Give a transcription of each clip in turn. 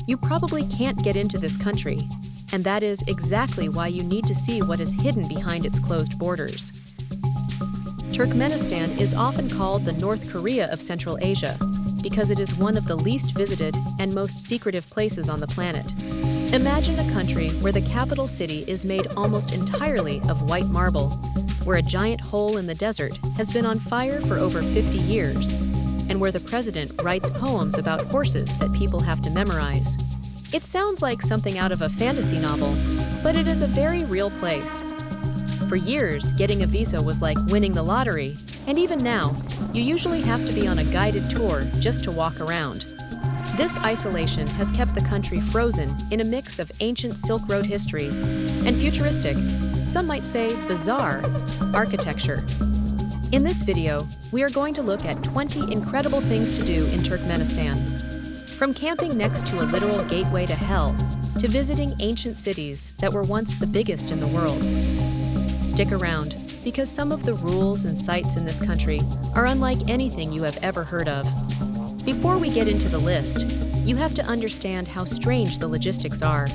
You probably can't get into this country, and that is exactly why you need to see what is hidden behind its closed borders. Turkmenistan is often called the North Korea of Central Asia because it is one of the least visited and most secretive places on the planet. Imagine a country where the capital city is made almost entirely of white marble, where a giant hole in the desert has been on fire for over 50 years, and where the president writes poems about horses that people have to memorize. It sounds like something out of a fantasy novel, but it is a very real place. For years, getting a visa was like winning the lottery, and even now, you usually have to be on a guided tour just to walk around. This isolation has kept the country frozen in a mix of ancient Silk Road history and futuristic, some might say bizarre, architecture. In this video, we are going to look at 20 incredible things to do in Turkmenistan. From camping next to a literal gateway to hell, to visiting ancient cities that were once the biggest in the world. Stick around, because some of the rules and sites in this country are unlike anything you have ever heard of. Before we get into the list, you have to understand how strange the logistics are.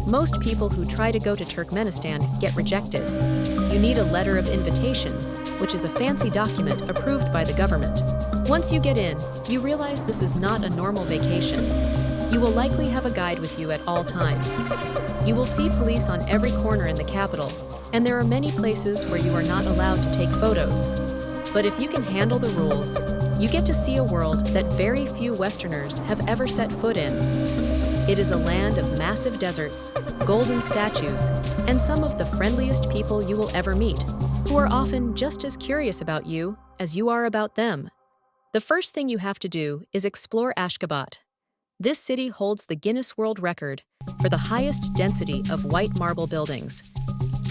Most people who try to go to Turkmenistan get rejected. You need a letter of invitation, which is a fancy document approved by the government. Once you get in, you realize this is not a normal vacation. You will likely have a guide with you at all times. You will see police on every corner in the capital, and there are many places where you are not allowed to take photos. But if you can handle the rules, you get to see a world that very few Westerners have ever set foot in. It is a land of massive deserts, golden statues, and some of the friendliest people you will ever meet, who are often just as curious about you as you are about them. The first thing you have to do is explore Ashgabat. This city holds the Guinness World Record for the highest density of white marble buildings.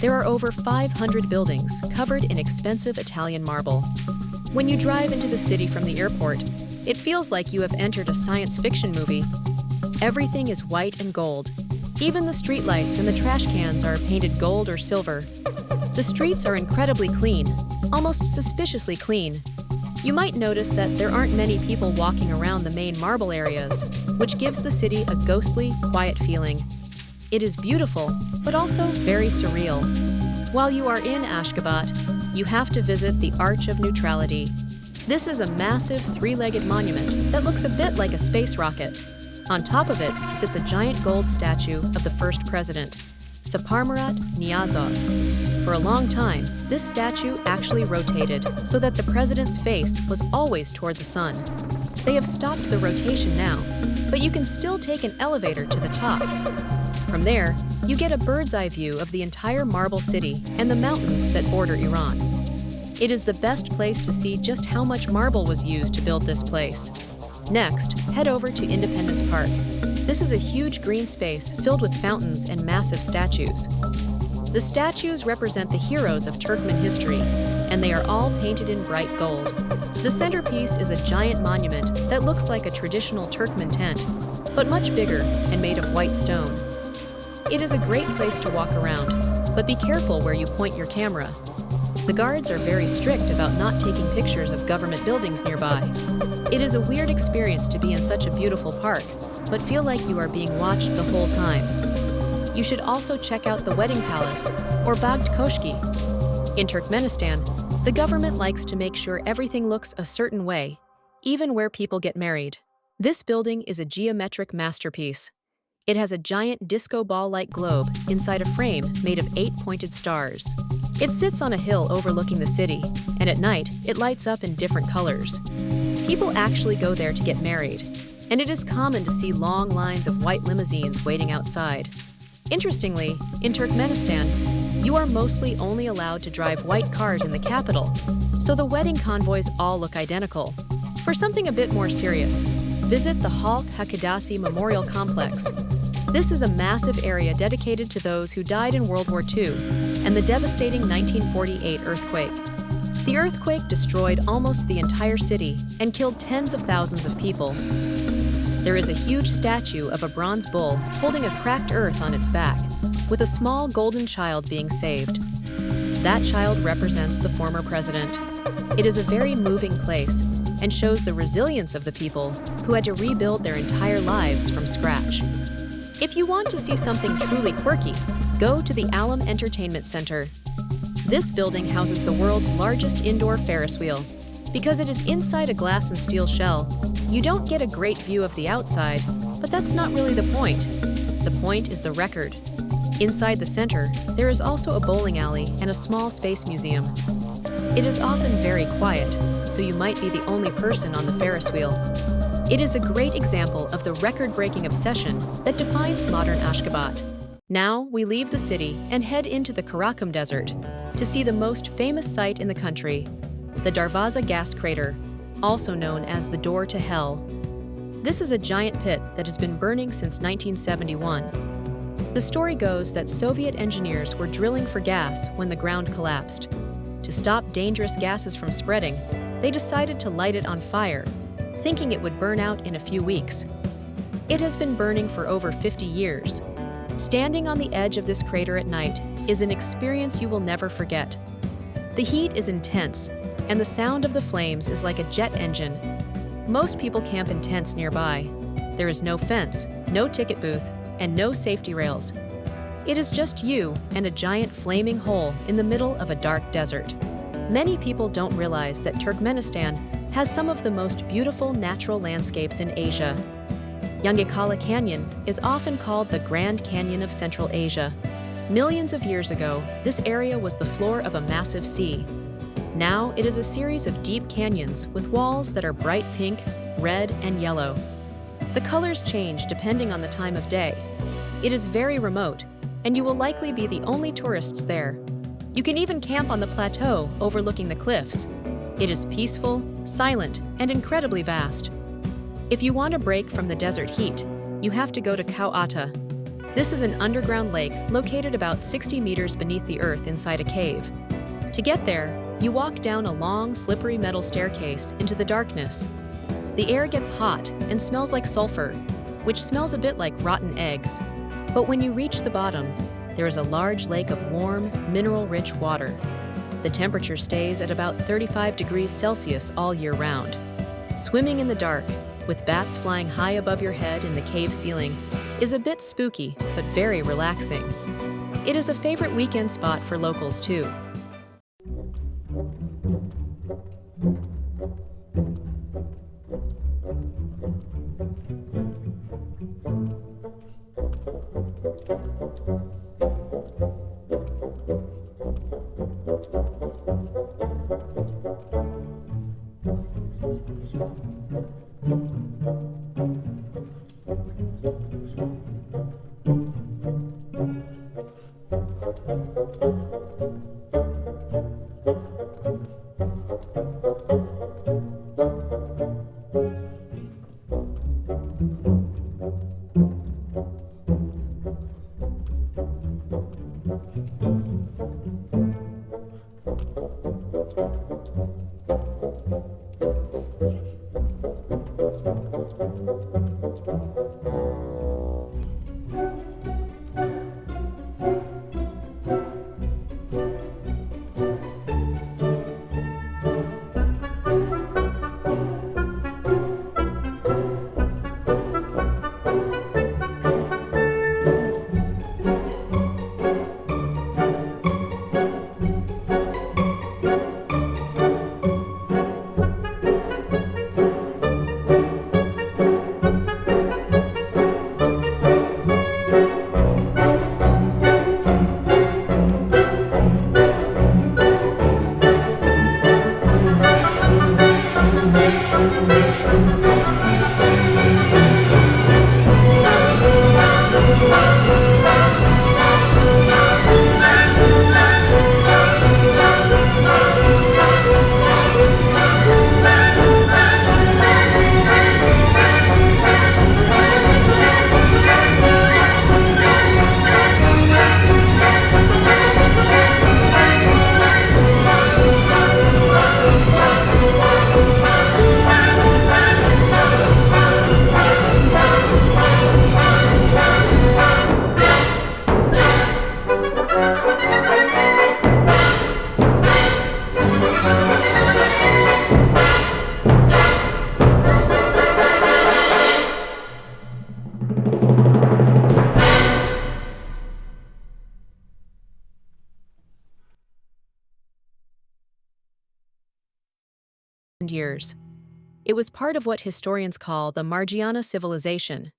There are over 500 buildings covered in expensive Italian marble. When you drive into the city from the airport, it feels like you have entered a science fiction movie. Everything is white and gold. Even the streetlights and the trash cans are painted gold or silver. The streets are incredibly clean, almost suspiciously clean. You might notice that there aren't many people walking around the main marble areas, which gives the city a ghostly, quiet feeling. It is beautiful, but also very surreal. While you are in Ashgabat, you have to visit the Arch of Neutrality. This is a massive three-legged monument that looks a bit like a space rocket. On top of it sits a giant gold statue of the first president, Saparmurat Niyazov. For a long time, this statue actually rotated so that the president's face was always toward the sun. They have stopped the rotation now, but you can still take an elevator to the top. From there, you get a bird's-eye view of the entire marble city and the mountains that border Iran. It is the best place to see just how much marble was used to build this place. Next, head over to Independence Park. This is a huge green space filled with fountains and massive statues. The statues represent the heroes of Turkmen history, and they are all painted in bright gold. The centerpiece is a giant monument that looks like a traditional Turkmen tent, but much bigger and made of white stone. It is a great place to walk around, but be careful where you point your camera. The guards are very strict about not taking pictures of government buildings nearby. It is a weird experience to be in such a beautiful park, but feel like you are being watched the whole time. You should also check out the Wedding Palace, or Bagd Koshki. In Turkmenistan, the government likes to make sure everything looks a certain way, even where people get married. This building is a geometric masterpiece. It has a giant disco ball-like globe inside a frame made of 8 pointed stars. It sits on a hill overlooking the city, and at night, it lights up in different colors. People actually go there to get married, and it is common to see long lines of white limousines waiting outside. Interestingly, in Turkmenistan, you are mostly only allowed to drive white cars in the capital, so the wedding convoys all look identical. For something a bit more serious, visit the Halk Hakadasi Memorial Complex. This is a massive area dedicated to those who died in World War II and the devastating 1948 earthquake. The earthquake destroyed almost the entire city and killed tens of thousands of people. There is a huge statue of a bronze bull holding a cracked earth on its back, with a small golden child being saved. That child represents the former president. It is a very moving place and shows the resilience of the people who had to rebuild their entire lives from scratch. If you want to see something truly quirky, go to the Alum Entertainment Center. This building houses the world's largest indoor Ferris wheel. Because it is inside a glass and steel shell, you don't get a great view of the outside, but that's not really the point. The point is the record. Inside the center, there is also a bowling alley and a small space museum. It is often very quiet, so you might be the only person on the Ferris wheel. It is a great example of the record-breaking obsession that defines modern Ashgabat. Now, we leave the city and head into the Karakum Desert to see the most famous site in the country, the Darvaza Gas Crater, also known as the Door to Hell. This is a giant pit that has been burning since 1971. The story goes that Soviet engineers were drilling for gas when the ground collapsed. To stop dangerous gases from spreading, they decided to light it on fire, thinking it would burn out in a few weeks. It has been burning for over 50 years. Standing on the edge of this crater at night is an experience you will never forget. The heat is intense, and the sound of the flames is like a jet engine. Most people camp in tents nearby. There is no fence, no ticket booth, and no safety rails. It is just you and a giant flaming hole in the middle of a dark desert. Many people don't realize that Turkmenistan has some of the most beautiful natural landscapes in Asia. Yangykala Canyon is often called the Grand Canyon of Central Asia. Millions of years ago, this area was the floor of a massive sea. Now it is a series of deep canyons with walls that are bright pink, red, and yellow. The colors change depending on the time of day. It is very remote, and you will likely be the only tourists there. You can even camp on the plateau overlooking the cliffs. It is peaceful, silent, and incredibly vast. If you want a break from the desert heat, you have to go to Kunya-Urgench. This is an underground lake located about 60 meters beneath the earth inside a cave. To get there, you walk down a long, slippery metal staircase into the darkness. The air gets hot and smells like sulfur, which smells a bit like rotten eggs. But when you reach the bottom, there is a large lake of warm, mineral-rich water. The temperature stays at about 35 degrees Celsius all year round. Swimming in the dark, with bats flying high above your head in the cave ceiling, is a bit spooky but very relaxing. It is a favorite weekend spot for locals too. years. It was part of what historians call the Margiana civilization.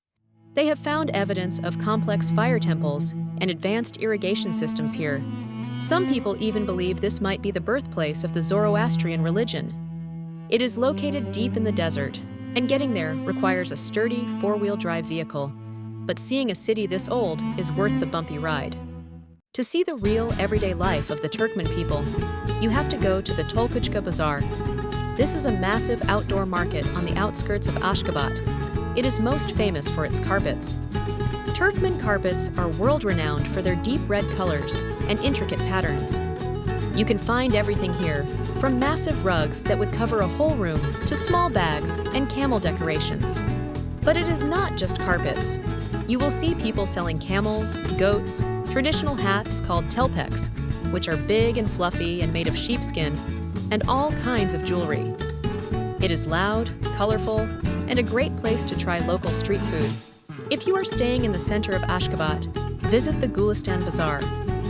They have found evidence of complex fire temples and advanced irrigation systems here. Some people even believe this might be the birthplace of the Zoroastrian religion. It is located deep in the desert, and getting there requires a sturdy four-wheel drive vehicle. But seeing a city this old is worth the bumpy ride. To see the real, everyday life of the Turkmen people, you have to go to the Tolkuchka Bazaar. This is a massive outdoor market on the outskirts of Ashgabat. It is most famous for its carpets. Turkmen carpets are world-renowned for their deep red colors and intricate patterns. You can find everything here, from massive rugs that would cover a whole room to small bags and camel decorations. But it is not just carpets. You will see people selling camels, goats, traditional hats called telpeks, which are big and fluffy and made of sheepskin, and all kinds of jewelry. It is loud, colorful, and a great place to try local street food. If you are staying in the center of Ashgabat, visit the Gulistan Bazaar,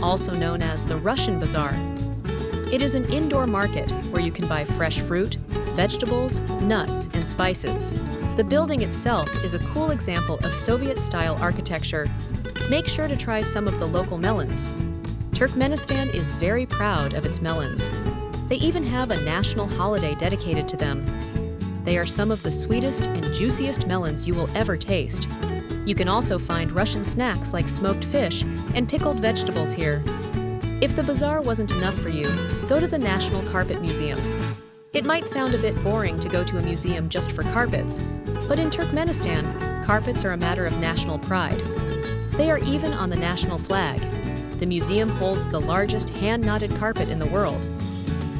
also known as the Russian Bazaar. It is an indoor market where you can buy fresh fruit, vegetables, nuts, and spices. The building itself is a cool example of Soviet-style architecture. Make sure to try some of the local melons. Turkmenistan is very proud of its melons. They even have a national holiday dedicated to them. They are some of the sweetest and juiciest melons you will ever taste. You can also find Russian snacks like smoked fish and pickled vegetables here. If the bazaar wasn't enough for you, go to the National Carpet Museum. It might sound a bit boring to go to a museum just for carpets, but in Turkmenistan, carpets are a matter of national pride. They are even on the national flag. The museum holds the largest hand-knotted carpet in the world.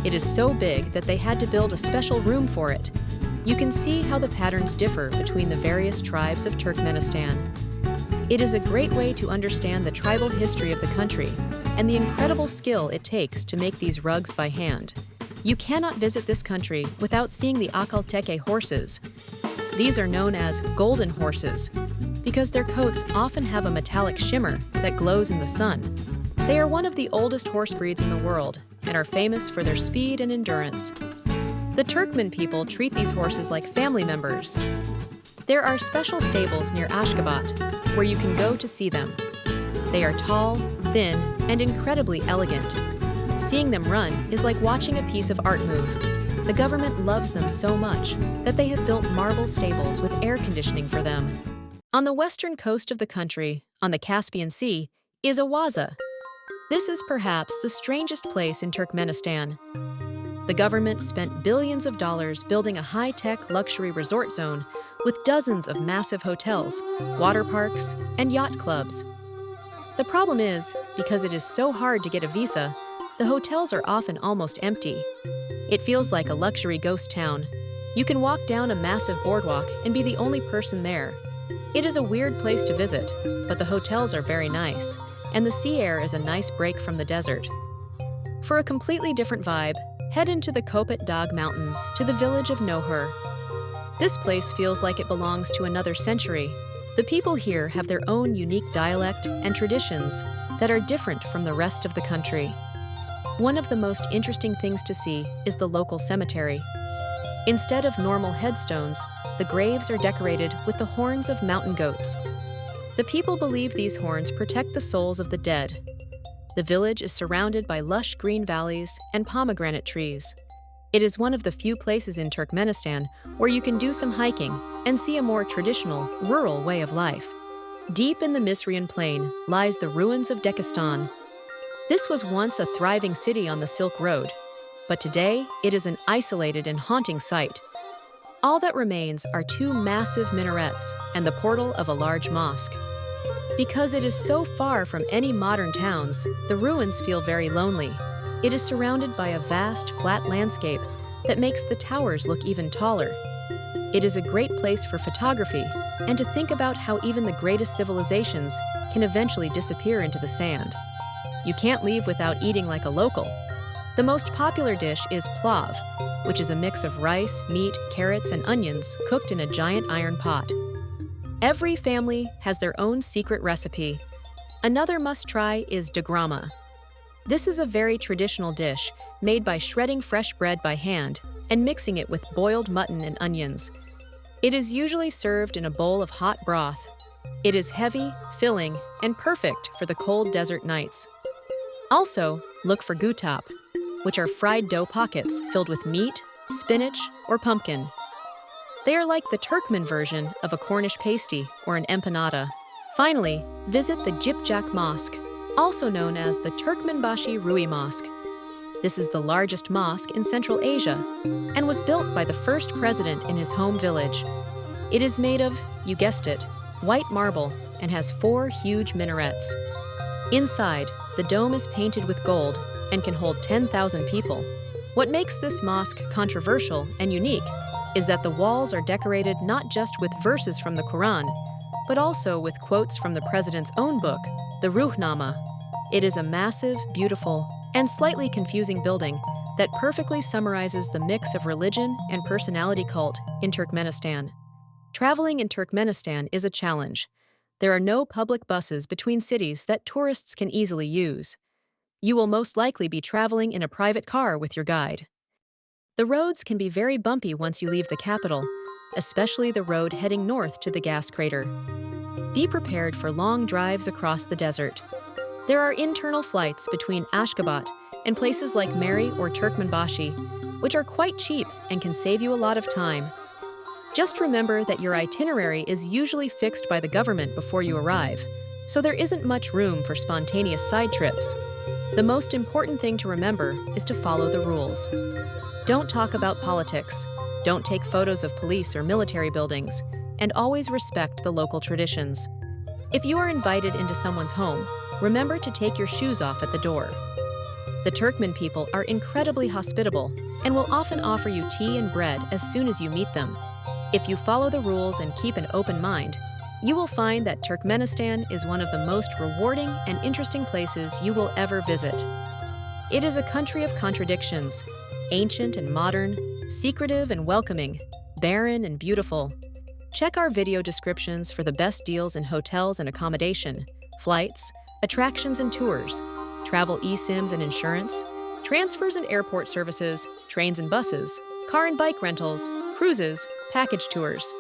It is so big that they had to build a special room for it. You can see how the patterns differ between the various tribes of Turkmenistan. It is a great way to understand the tribal history of the country and the incredible skill it takes to make these rugs by hand. You cannot visit this country without seeing the Akalteke horses. These are known as golden horses because their coats often have a metallic shimmer that glows in the sun. They are one of the oldest horse breeds in the world and are famous for their speed and endurance. The Turkmen people treat these horses like family members. There are special stables near Ashgabat where you can go to see them. They are tall, thin, and incredibly elegant. Seeing them run is like watching a piece of art move. The government loves them so much that they have built marble stables with air conditioning for them. On the western coast of the country, on the Caspian Sea, is Awaza. This is perhaps the strangest place in Turkmenistan. The government spent billions of dollars building a high-tech luxury resort zone with dozens of massive hotels, water parks, and yacht clubs. The problem is, because it is so hard to get a visa, the hotels are often almost empty. It feels like a luxury ghost town. You can walk down a massive boardwalk and be the only person there. It is a weird place to visit, but the hotels are very nice, and the sea air is a nice break from the desert. For a completely different vibe, head into the Kopet Dağ Mountains to the village of Nohur. This place feels like it belongs to another century. The people here have their own unique dialect and traditions that are different from the rest of the country. One of the most interesting things to see is the local cemetery. Instead of normal headstones, the graves are decorated with the horns of mountain goats. The people believe these horns protect the souls of the dead. The village is surrounded by lush green valleys and pomegranate trees. It is one of the few places in Turkmenistan where you can do some hiking and see a more traditional, rural way of life. Deep in the Misrian Plain lies the ruins of Dekistan. This was once a thriving city on the Silk Road, but today it is an isolated and haunting site. All that remains are two massive minarets and the portal of a large mosque. Because it is so far from any modern towns, the ruins feel very lonely. It is surrounded by a vast, flat landscape that makes the towers look even taller. It is a great place for photography and to think about how even the greatest civilizations can eventually disappear into the sand. You can't leave without eating like a local. The most popular dish is plav, which is a mix of rice, meat, carrots, and onions cooked in a giant iron pot. Every family has their own secret recipe. Another must-try is dagrama. This is a very traditional dish made by shredding fresh bread by hand and mixing it with boiled mutton and onions. It is usually served in a bowl of hot broth. It is heavy, filling, and perfect for the cold desert nights. Also, look for gutap, which are fried dough pockets filled with meat, spinach, or pumpkin. They are like the Turkmen version of a Cornish pasty or an empanada. Finally, visit the Gypjak Mosque, also known as the Turkmenbashi Rui Mosque. This is the largest mosque in Central Asia and was built by the first president in his home village. It is made of, you guessed it, white marble and has 4 huge minarets. Inside, the dome is painted with gold and can hold 10,000 people. What makes this mosque controversial and unique is that the walls are decorated not just with verses from the Quran, but also with quotes from the president's own book, the Ruhnama. It is a massive, beautiful, and slightly confusing building that perfectly summarizes the mix of religion and personality cult in Turkmenistan. Traveling in Turkmenistan is a challenge. There are no public buses between cities that tourists can easily use. You will most likely be traveling in a private car with your guide. The roads can be very bumpy once you leave the capital, especially the road heading north to the gas crater. Be prepared for long drives across the desert. There are internal flights between Ashgabat and places like Meri or Turkmenbashi, which are quite cheap and can save you a lot of time. Just remember that your itinerary is usually fixed by the government before you arrive, so there isn't much room for spontaneous side trips. The most important thing to remember is to follow the rules. Don't talk about politics, don't take photos of police or military buildings, and always respect the local traditions. If you are invited into someone's home, remember to take your shoes off at the door. The Turkmen people are incredibly hospitable and will often offer you tea and bread as soon as you meet them. If you follow the rules and keep an open mind, you will find that Turkmenistan is one of the most rewarding and interesting places you will ever visit. It is a country of contradictions, ancient and modern, secretive and welcoming, barren and beautiful. Check our video descriptions for the best deals in hotels and accommodation, flights, attractions and tours, travel eSIMs and insurance, transfers and airport services, trains and buses, car and bike rentals, cruises, package tours.